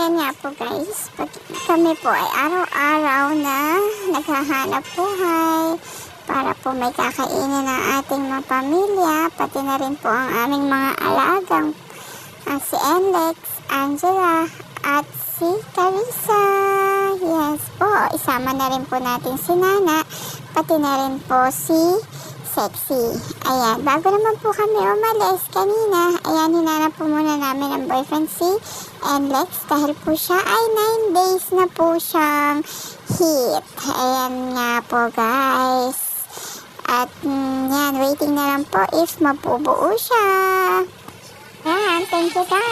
ayan nga po guys, kami po ay araw-araw na naghahanap buhay para po may kakainin ng ating mga pamilya, pati na rin po ang aming mga alagang si Enlex, Angela, at si Carissa. Yes po, isama na rin po natin si Nana, pati na rin po si Sexy. Ayan, bago naman po kami umalis kanina, ayan, hinanap po muna namin ang boyfriend si Enlex dahil po siya ay 9 days na po siyang hit. Ayan nga po guys. At yan, waiting na lang po if mapubuo siya. Ayan, thank you guys.